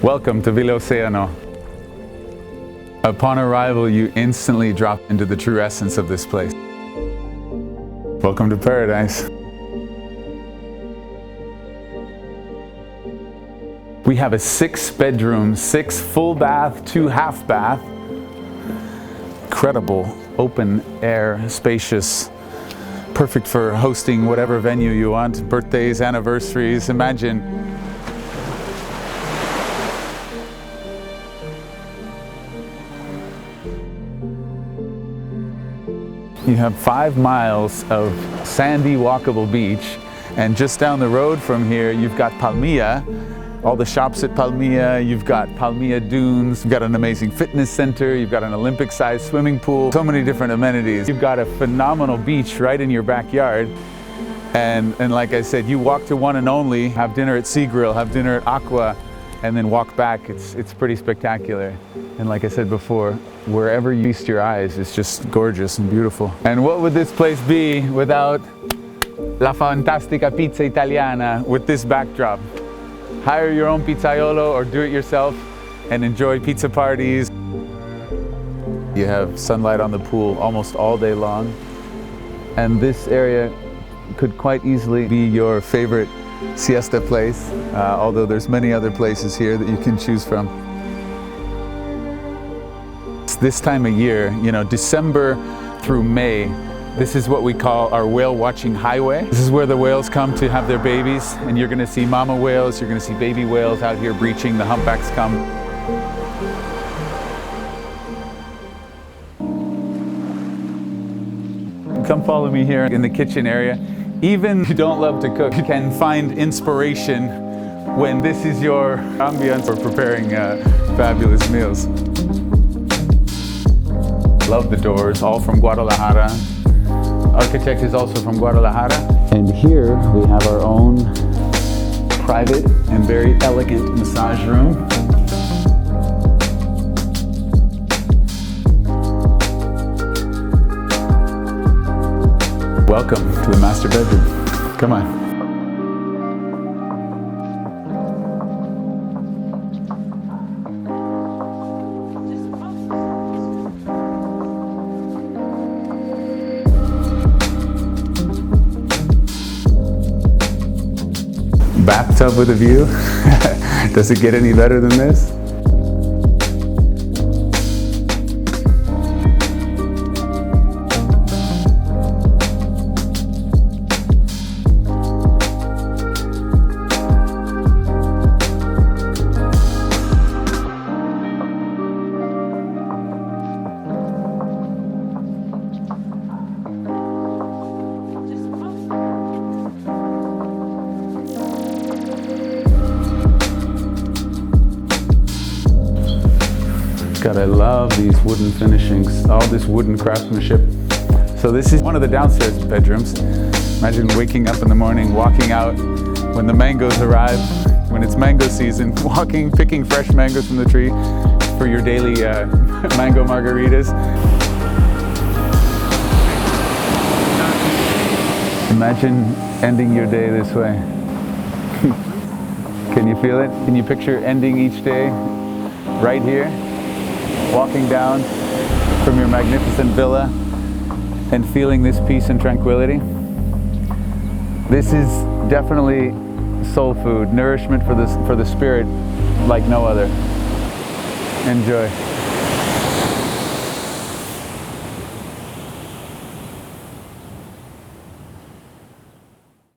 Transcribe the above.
Welcome to Villa Oceano. Upon arrival, you instantly drop into the true essence of this place. Welcome to paradise. We have a 6-bedroom, 6 full bath, 2 half bath. Incredible, open air, spacious, perfect for hosting whatever venue you want, birthdays, anniversaries. Imagine you have 5 miles of sandy, walkable beach, and just down the road from here, you've got Palmilla, all the shops at Palmilla, you've got Palmilla Dunes, you've got an amazing fitness center, you've got an Olympic-sized swimming pool, so many different amenities. You've got a phenomenal beach right in your backyard, and like I said, you walk to one and only, have dinner at Sea Grill, have dinner at Aqua, and then walk back. It's pretty spectacular. And like I said before, wherever you feast your eyes, it's just gorgeous and beautiful. And what would this place be without La Fantastica Pizza Italiana with this backdrop? Hire your own pizzaiolo or do it yourself and enjoy pizza parties. You have sunlight on the pool almost all day long. And this area could quite easily be your favorite siesta place, although there's many other places here that you can choose from. It's this time of year, you know, December through May, this is what we call our whale watching highway. This is where the whales come to have their babies, and you're gonna see mama whales, you're gonna see baby whales out here breaching, the humpbacks come. Come follow me here in the kitchen area. Even if you don't love to cook, you can find inspiration when this is your ambience for preparing fabulous meals. Love the doors, all from Guadalajara. Architect is also from Guadalajara. And here we have our own private and very elegant massage room. Welcome to the master bedroom. Come on. Bathtub with a view. Does it get any better than this? God, I love these wooden finishings, all this wooden craftsmanship. So this is one of the downstairs bedrooms. Imagine waking up in the morning, walking out when the mangoes arrive, when it's mango season, picking fresh mangoes from the tree for your daily mango margaritas. Imagine ending your day this way. Can you feel it? Can you picture ending each day right here? Walking down from your magnificent villa and feeling this peace and tranquility. This is definitely soul food, nourishment for the spirit like no other. Enjoy.